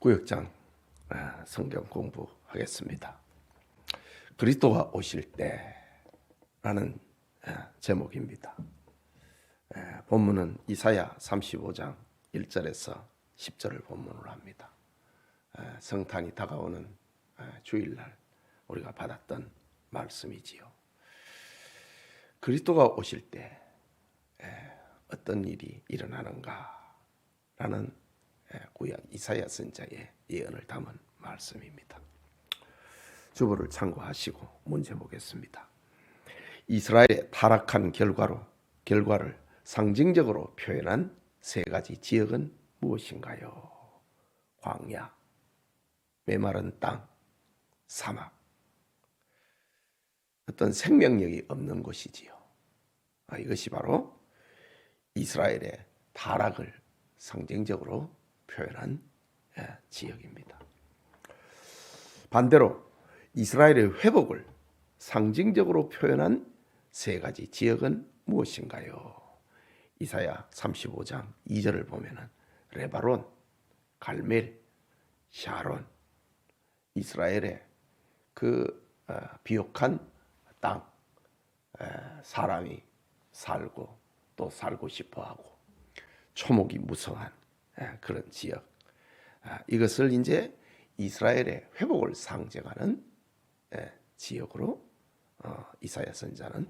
구역장 성경 공부하겠습니다. 그리스도가 오실 때라는 제목입니다. 본문은 이사야 35장 1절에서 10절을 본문으로 합니다. 성탄이 다가오는 주일날 우리가 받았던 말씀이지요. 그리스도가 오실 때 어떤 일이 일어나는가라는 구약 이사야 선자의 예언을 담은 말씀입니다. 주보를 참고하시고 문제 보겠습니다. 이스라엘의 타락한 결과를 상징적으로 표현한 세 가지 지역은 무엇인가요? 광야, 메마른 땅, 사막. 어떤 생명력이 없는 곳이지요. 이것이 바로 이스라엘의 타락을 상징적으로 표현한 지역입니다. 반대로 이스라엘의 회복을 상징적으로 표현한 세 가지 지역은 무엇인가요? 이사야 35장 2절을 보면은 레바논, 갈멜, 샤론, 이스라엘의 그 비옥한 땅, 사람이 살고 또 살고 싶어하고 초목이 무성한 그런 지역, 이것을 이제 이스라엘의 회복을 상징하는 지역으로 이사야 선자는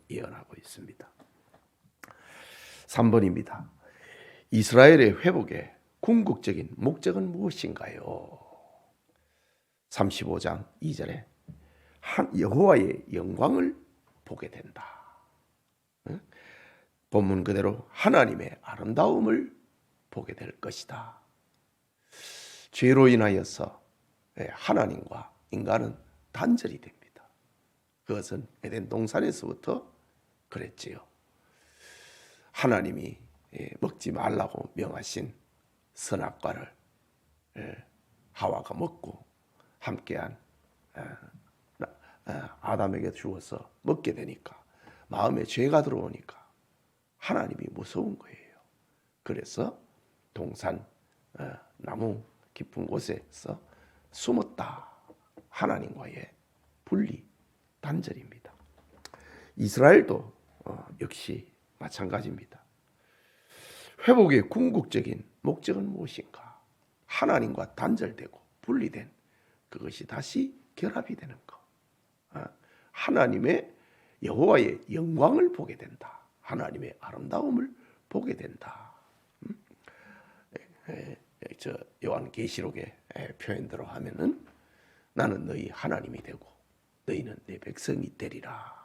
예언하고 있습니다. 3번입니다. 이스라엘의 회복의 궁극적인 목적은 무엇인가요? 35장 2절에 여호와의 영광을 보게 된다. 본문 그대로 하나님의 아름다움을 보게 될 것이다. 죄로 인하여서 하나님과 인간은 단절이 됩니다. 그것은 에덴 동산에서부터 그랬지요. 하나님이 먹지 말라고 명하신 선악과를 하와가 먹고 함께한 아담에게 주어서 먹게 되니까 마음에 죄가 들어오니까 하나님이 무서운 거예요. 그래서 동산 나무 깊은 곳에서 숨었다. 하나님과의 분리, 단절입니다. 이스라엘도 역시 마찬가지입니다. 회복의 궁극적인 목적은 무엇인가? 하나님과 단절되고 분리된 그것이 다시 결합이 되는 것. 하나님의 여호와의 영광을 보게 된다. 하나님의 아름다움을 보게 된다. 저 요한계시록의 표현대로 하면은 나는 너희 하나님이 되고 너희는 내 백성이 되리라.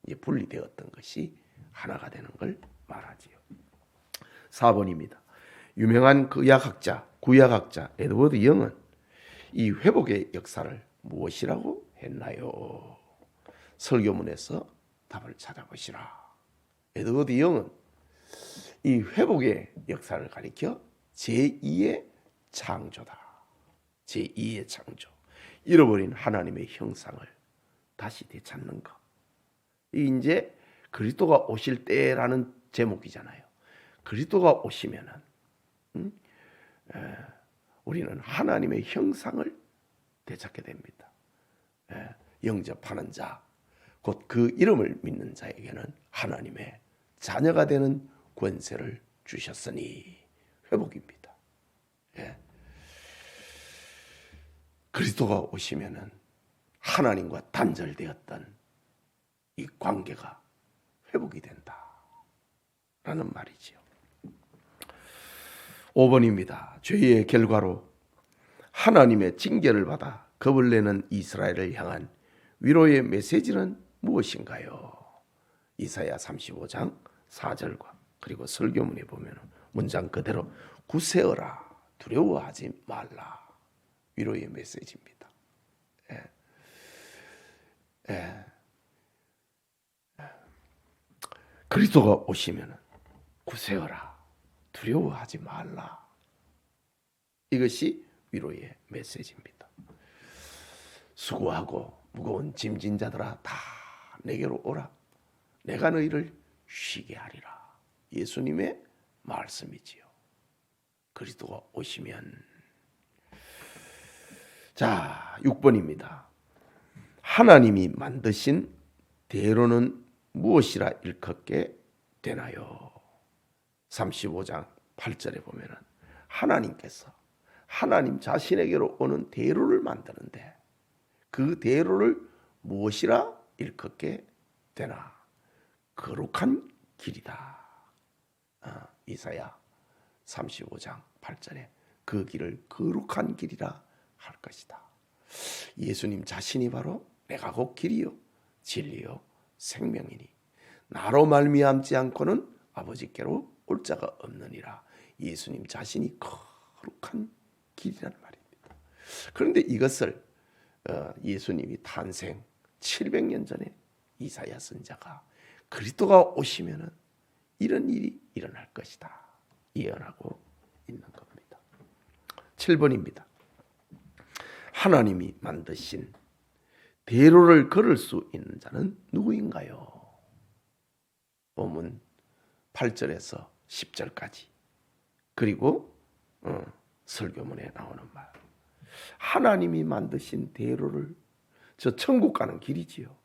이제 분리되었던 것이 하나가 되는 걸 말하지요. 4번입니다. 유명한 구약학자 에드워드 영은 이 회복의 역사를 무엇이라고 했나요? 설교문에서 답을 찾아보시라. 에드워드 영은 이 회복의 역사를 가리켜 제2의 창조다. 제2의 창조. 잃어버린 하나님의 형상을 다시 되찾는 것. 이제 그리스도가 오실 때라는 제목이잖아요. 그리스도가 오시면은 우리는 하나님의 형상을 되찾게 됩니다. 영접하는 자, 곧 그 이름을 믿는 자에게는 하나님의 자녀가 되는 권세를 주셨으니 회복입니다. 그리스도가 오시면은 하나님과 단절되었던 이 관계가 회복이 된다라는 말이지요. 5번입니다. 죄의 결과로 하나님의 징계를 받아 겁을 내는 이스라엘을 향한 위로의 메시지는 무엇인가요? 이사야 35장 4절과 그리고 설교문에 보면 문장 그대로 굳세어라, 두려워하지 말라. 위로의 메시지입니다. 그리스도가 오시면 굳세어라, 두려워하지 말라. 이것이 위로의 메시지입니다. 수고하고 무거운 짐진 자들아 다 내게로 오라. 내가 너희를 쉬게 하리라. 예수님의 말씀이지요. 그리스도가 오시면 자, 6번입니다. 하나님이 만드신 대로는 무엇이라 일컫게 되나요? 35장 8절에 보면은 하나님께서 하나님 자신에게로 오는 대로를 만드는데 그 대로를 무엇이라 일컫게 되나? 거룩한 길이다. 이사야 35장 8절에 그 길을 거룩한 길이라 할 것이다. 예수님 자신이 바로 내가 곧 길이요 진리요 생명이니 나로 말미암지 않고는 아버지께로 올 자가 없느니라. 예수님 자신이 거룩한 길이라는 말입니다. 그런데 이것을 예수님이 탄생 700년 전에 이사야 선지자가 그리스도가 오시면은 이런 일이 일어날 것이다 예언하고 있는 겁니다. 7번입니다. 하나님이 만드신 대로를 걸을 수 있는 자는 누구인가요? 본문 8절에서 10절까지 그리고 설교문에 나오는 말. 하나님이 만드신 대로를 저 천국 가는 길이지요.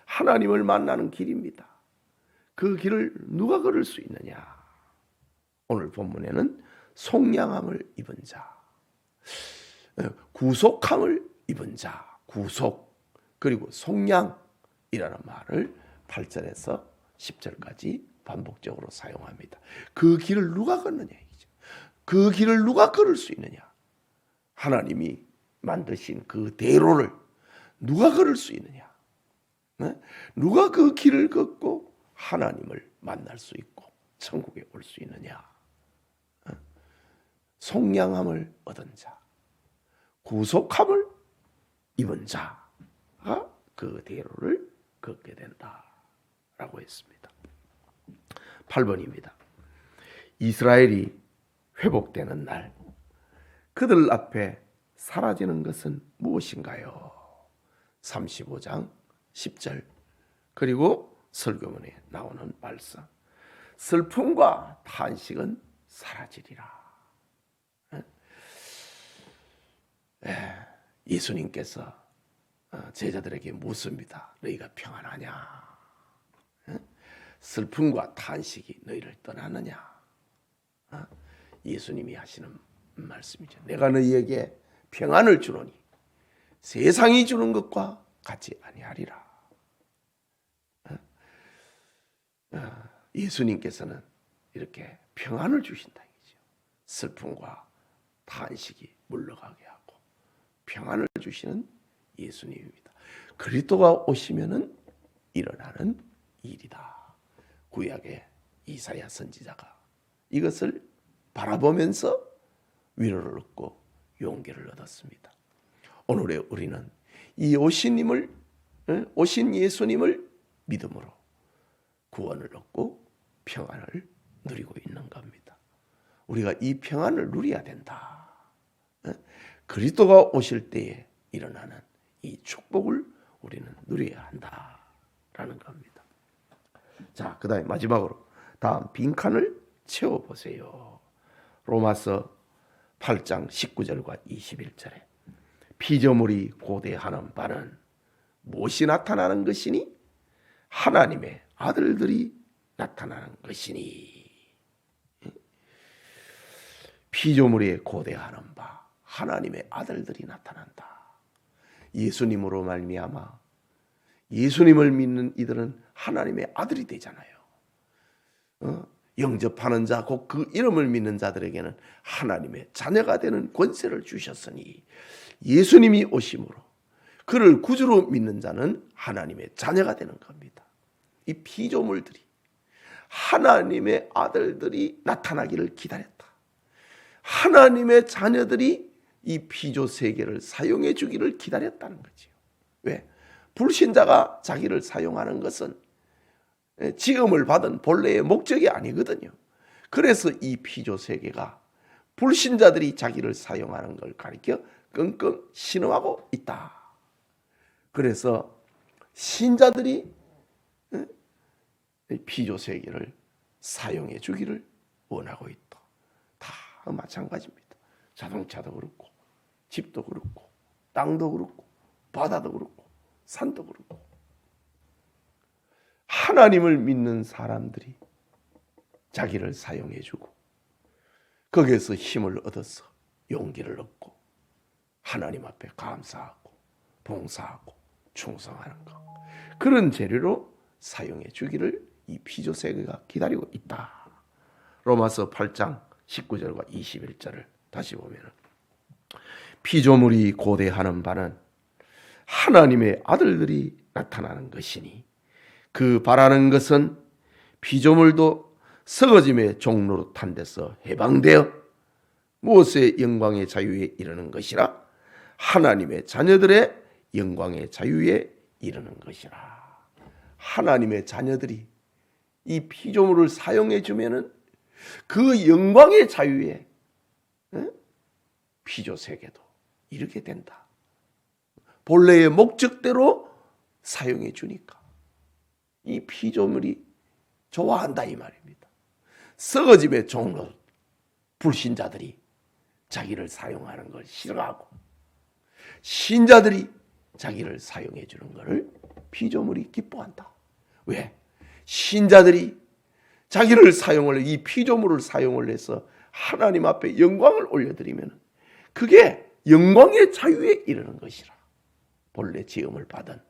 하나님을 만나는 길입니다. 그 길을 누가 걸을 수 있느냐? 오늘 본문에는 속량함을 입은 자, 구속함을 입은 자, 구속 그리고 속량이라는 말을 8절에서 10절까지 반복적으로 사용합니다. 그 길을 누가 걷느냐 이죠. 그 길을 누가 걸을 수 있느냐? 하나님이 만드신 그 대로를 누가 걸을 수 있느냐? 누가 그 길을 걷고 하나님을 만날 수 있고 천국에 올 수 있느냐? 속량함을 얻은 자, 구속함을 입은 자가 그 대로를 걷게 된다라고 했습니다. 8번입니다. 이스라엘이 회복되는 날 그들 앞에 사라지는 것은 무엇인가요? 35장 10절 그리고 설교문에 나오는 말씀. 슬픔과 탄식은 사라지리라. 예수님께서 제자들에게 묻습니다. 너희가 평안하냐? 슬픔과 탄식이 너희를 떠나느냐? 예수님이 하시는 말씀이죠. 내가 너희에게 평안을 주노니 세상이 주는 것과 같이 아니하리라. 예수님께서는 이렇게 평안을 주신다 이죠. 슬픔과 탄식이 물러가게 하고 평안을 주시는 예수님입니다. 그리스도가 오시면은 일어나는 일이다. 구약의 이사야 선지자가 이것을 바라보면서 위로를 얻고 용기를 얻었습니다. 오늘의 우리는 이 오신 예수님을 믿음으로 구원을 얻고 평안을 누리고 있는 겁니다. 우리가 이 평안을 누려야 된다. 그리스도가 오실 때에 일어나는 이 축복을 우리는 누려야 한다라는 겁니다. 자, 그다음에 마지막으로 다음 빈칸을 채워보세요. 로마서 8장 19절과 21절에 피조물이 고대하는 바는 무엇이 나타나는 것이니? 하나님의 아들들이 나타나는 것이니. 피조물이 고대하는 바 하나님의 아들들이 나타난다. 예수님으로 말미암아 예수님을 믿는 이들은 하나님의 아들이 되잖아요. 영접하는 자, 곧 그 이름을 믿는 자들에게는 하나님의 자녀가 되는 권세를 주셨으니 예수님이 오심으로 그를 구주로 믿는 자는 하나님의 자녀가 되는 겁니다. 이 피조물들이 하나님의 아들들이 나타나기를 기다렸다. 하나님의 자녀들이 이 피조 세계를 사용해 주기를 기다렸다는 거지요. 왜? 불신자가 자기를 사용하는 것은 지음을 받은 본래의 목적이 아니거든요. 그래서 이 피조 세계가 불신자들이 자기를 사용하는 걸 가리켜 끙끙 신음하고 있다. 그래서 신자들이 피조 세계를 사용해 주기를 원하고 있다. 다 마찬가지입니다. 자동차도 그렇고 집도 그렇고 땅도 그렇고 바다도 그렇고 산도 그렇고 하나님을 믿는 사람들이 자기를 사용해주고 거기에서 힘을 얻어서 용기를 얻고 하나님 앞에 감사하고 봉사하고 충성하는 것, 그런 재료로 사용해 주기를 이 피조세계가 기다리고 있다. 로마서 8장 19절과 21절을 다시 보면 피조물이 고대하는 바는 하나님의 아들들이 나타나는 것이니 그 바라는 것은 피조물도 썩어짐의 종로로 탄 데서 해방되어 무엇의 영광의 자유에 이르는 것이라? 하나님의 자녀들의 영광의 자유에 이르는 것이라. 하나님의 자녀들이 이 피조물을 사용해 주면은 그 영광의 자유에 피조세계도 이르게 된다. 본래의 목적대로 사용해 주니까 이 피조물이 좋아한다 이 말입니다. 썩어짐의 종로 불신자들이 자기를 사용하는 걸 싫어하고 신자들이 자기를 사용해 주는 것을 피조물이 기뻐한다. 왜? 신자들이 자기를 사용을 이 피조물을 사용을 해서 하나님 앞에 영광을 올려드리면 그게 영광의 자유에 이르는 것이라. 본래 지음을 받은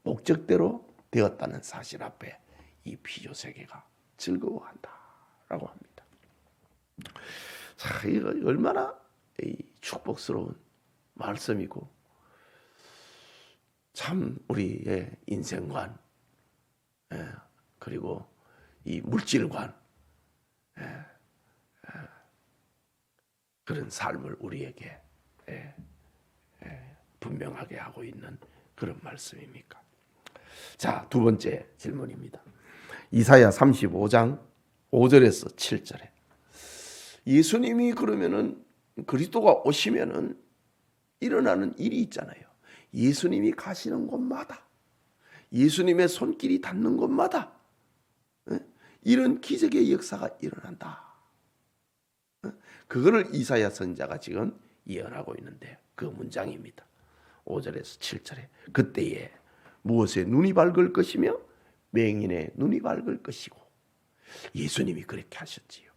목적대로 되었다는 사실 앞에 이 피조세계가 즐거워한다라고 합니다. 자, 이거 얼마나 축복스러운 말씀이고 참 우리의 인생관 그리고 이 물질관 그런 삶을 우리에게 분명하게 하고 있는 그런 말씀입니까? 자, 두 번째 질문입니다. 이사야 35장 5절에서 7절에 예수님이 그러면은 그리스도가 오시면은 일어나는 일이 있잖아요. 예수님이 가시는 곳마다 예수님의 손길이 닿는 곳마다 이런 기적의 역사가 일어난다. 그거를 이사야 선지자가 지금 예언하고 있는데 그 문장입니다. 5절에서 7절에 그때에 무엇에 눈이 밝을 것이며 맹인의 눈이 밝을 것이고 예수님이 그렇게 하셨지요.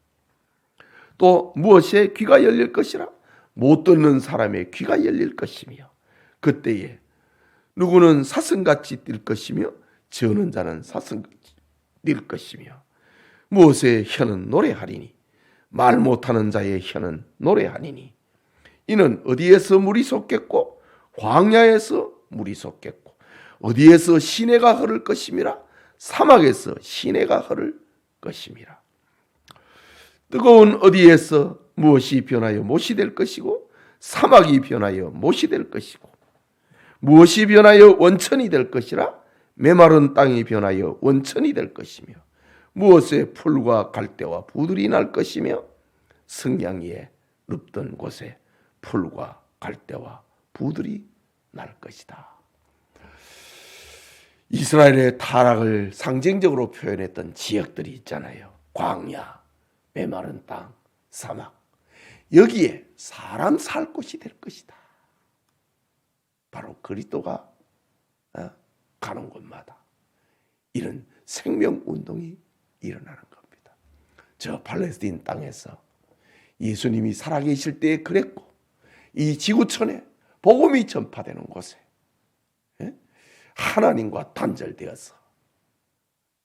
또 무엇에 귀가 열릴 것이라 못 듣는 사람의 귀가 열릴 것이며 그때에 누구는 사슴같이 뛸 것이며 저는 자는 사슴같이 뛸 것이며 무엇에 혀는 노래하리니 말 못하는 자의 혀는 노래하니니 이는 어디에서 물이 솟겠고 광야에서 물이 솟겠고 어디에서 시내가 흐를 것임이라 사막에서 시내가 흐를 것임이라. 뜨거운 어디에서 무엇이 변하여 못이 될 것이고 사막이 변하여 못이 될 것이고 무엇이 변하여 원천이 될 것이라 메마른 땅이 변하여 원천이 될 것이며 무엇에 풀과 갈대와 부들이 날 것이며 성냥 위에 눕던 곳에 풀과 갈대와 부들이 날 것이다. 이스라엘의 타락을 상징적으로 표현했던 지역들이 있잖아요. 광야, 메마른 땅, 사막. 여기에 사람 살 곳이 될 것이다. 바로 그리스도가 가는 곳마다 이런 생명운동이 일어나는 겁니다. 저 팔레스틴 땅에서 예수님이 살아계실 때에 그랬고 이 지구촌에 복음이 전파되는 곳에 하나님과 단절되어서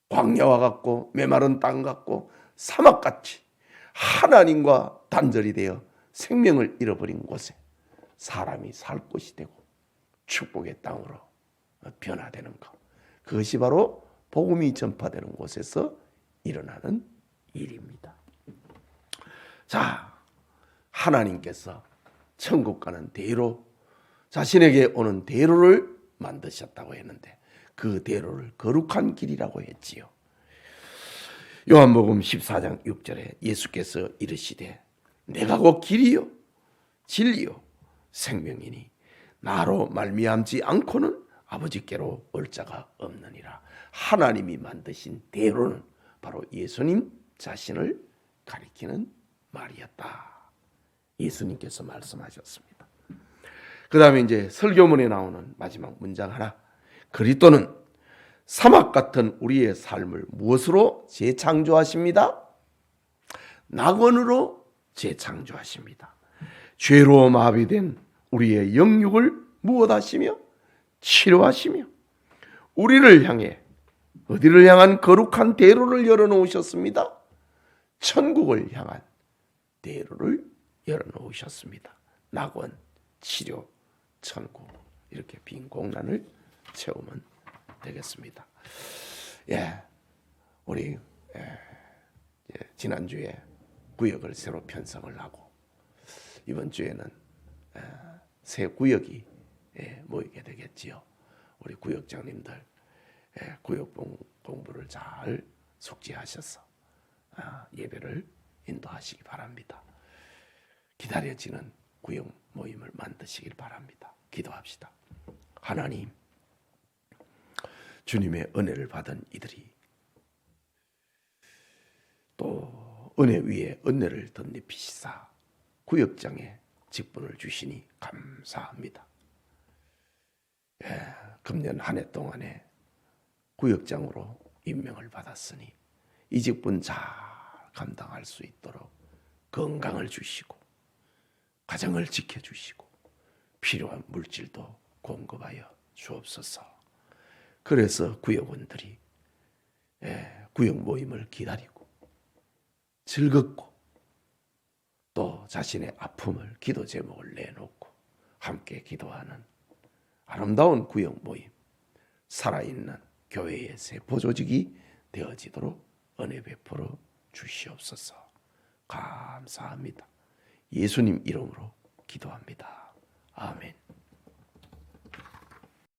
광야와 같고 메마른 땅 같고 사막같이 하나님과 단절이 되어 생명을 잃어버린 곳에 사람이 살 곳이 되고 축복의 땅으로 변화되는 것, 그것이 바로 복음이 전파되는 곳에서 일어나는 일입니다. 자, 하나님께서 천국 가는 대로, 자신에게 오는 대로를 만드셨다고 했는데 그 대로를 거룩한 길이라고 했지요. 요한복음 14장 6절에 예수께서 이르시되 내가 곧 길이요 진리요 생명이니 나로 말미암지 않고는 아버지께로 올 자가 없느니라. 하나님이 만드신 대로는 바로 예수님 자신을 가리키는 말이었다. 예수님께서 말씀하셨습니다. 그 다음에 이제 설교문에 나오는 마지막 문장 하나. 그리스도는 사막 같은 우리의 삶을 무엇으로 재창조하십니다? 낙원으로 재창조하십니다. 죄로 마비된 우리의 영육을 무엇하시며? 치료하시며 우리를 향해 어디를 향한 거룩한 대로를 열어놓으셨습니다. 천국을 향한 대로를 열어놓으셨습니다. 낙원, 치료, 천국, 이렇게 빈 공간을 채우면 되겠습니다. 우리 지난주에 구역을 새로 편성을 하고 이번 주에는 새 구역이 모이게 되겠지요. 우리 구역장님들 구역 공부를 잘 숙지하셔서 예배를 인도하시기 바랍니다. 기다려지는 구역 모임을 만드시길 바랍니다. 기도합시다. 하나님, 주님의 은혜를 받은 이들이 또 은혜 위에 은혜를 덧입히시사 구역장에 직분을 주시니 감사합니다. 금년 한 해 동안에 구역장으로 임명을 받았으니 이 직분 잘 감당할 수 있도록 건강을 주시고 가정을 지켜주시고 필요한 물질도 공급하여 주옵소서. 그래서 구역원들이 구역 모임을 기다리고 즐겁고 또 자신의 아픔을 기도 제목을 내놓고 함께 기도하는 아름다운 구역 모임, 살아있는 교회의 세포 조직이 되어지도록 은혜 베풀어 주시옵소서. 감사합니다. 예수님 이름으로 기도합니다. 아멘.